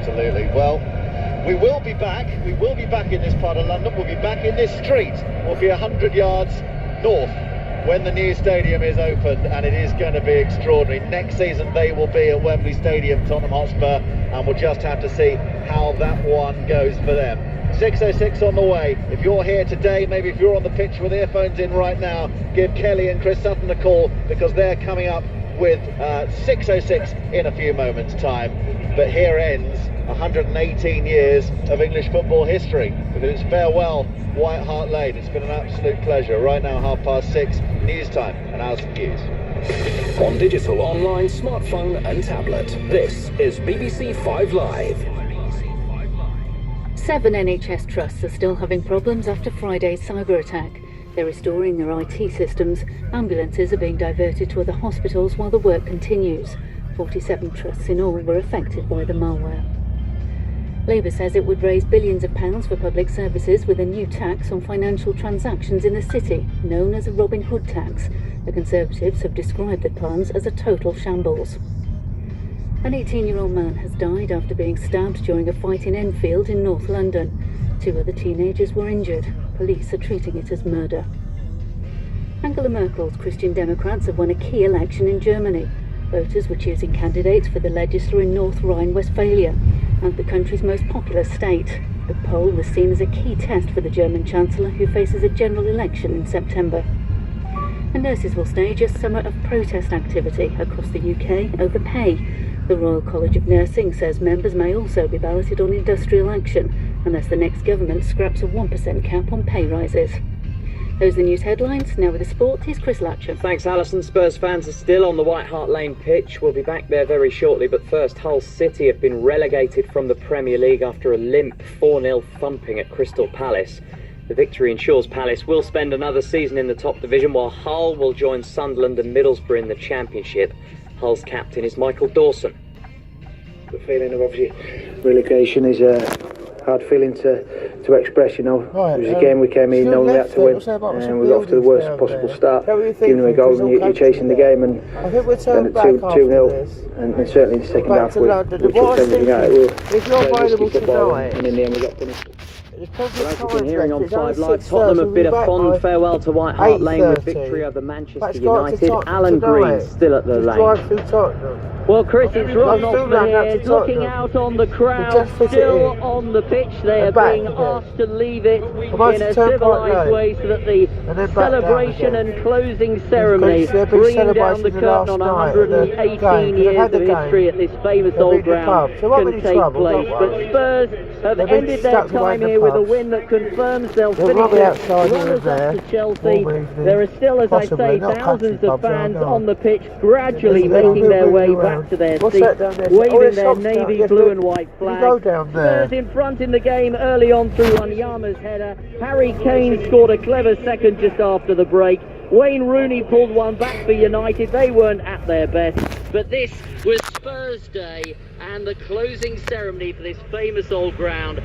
Absolutely. Well, we will be back. We will be back in this part of London. We'll be back in this street. We'll be 100 yards north when the new stadium is opened, and it is going to be extraordinary. Next season they will be at Wembley Stadium, Tottenham Hotspur, and we'll just have to see how that one goes for them. 6:06 on the way. If you're here today, maybe if you're on the pitch with earphones in right now, give Kelly and Chris Sutton a call, because they're coming up with 6:06 in a few moments' time. But here ends 118 years of English football history, because it's farewell White Hart Lane. It's been an absolute pleasure. Right now, 6:30, news time, and Alison Hughes. On digital, online, smartphone and tablet, this is BBC 5 Live. 7 NHS trusts are still having problems after Friday's cyber attack. They're restoring their IT systems. Ambulances are being diverted to other hospitals while the work continues. 47 trusts in all were affected by the malware. Labour says it would raise billions of pounds for public services with a new tax on financial transactions in the city, known as a Robin Hood tax. The Conservatives have described the plans as a total shambles. An 18-year-old man has died after being stabbed during a fight in Enfield in North London. 2 other teenagers were injured. Police are treating it as murder. Angela Merkel's Christian Democrats have won a key election in Germany. Voters were choosing candidates for the legislature in North Rhine-Westphalia, and the country's most populous state. The poll was seen as a key test for the German Chancellor, who faces a general election in September. And nurses will stage a summer of protest activity across the UK over pay. The Royal College of Nursing says members may also be balloted on industrial action unless the next government scraps a 1% cap on pay rises. Those are the news headlines. Now with the sport, here's Chris Latcham. Thanks, Alison. Spurs fans are still on the White Hart Lane pitch. We'll be back there very shortly, but first, Hull City have been relegated from the Premier League after a limp 4-0 thumping at Crystal Palace. The victory ensures Palace will spend another season in the top division, while Hull will join Sunderland and Middlesbrough in the Championship. Hull's captain is Michael Dawson. The feeling of obviously relegation is a hard feeling to express, you know. Right, it was a game we came in knowing we had to win, and we got off to the worst possible start, giving them a goal and you're chasing the game, and then at 2-0, and certainly in the second half we took everything out. We were risky football, and in the end we got finished. Well, as you've been hearing on 5 Live, Tottenham have bid a fond farewell to White Hart Lane with victory over Manchester United. Alan Green still at the lane. Well, Chris, it's Ron Oxford here, looking out on the crowd, still on the pitch. They are being asked to leave it in a civilised way so that the celebration and closing ceremony, bringing down the curtain on 118 years of history at this famous old ground, can take place. But Spurs have ended their time here with a win that confirms they'll finish it runners up to Chelsea. There are still, as I say, thousands of fans on the pitch, gradually making their way back to their seats, waving their navy blue and white flag. Spurs in front in the game early on through Wanyama's header. Harry Kane scored a clever second just after the break. Wayne Rooney pulled one back for United. They weren't at their best, but this was Spurs Day and the closing ceremony for this famous old ground.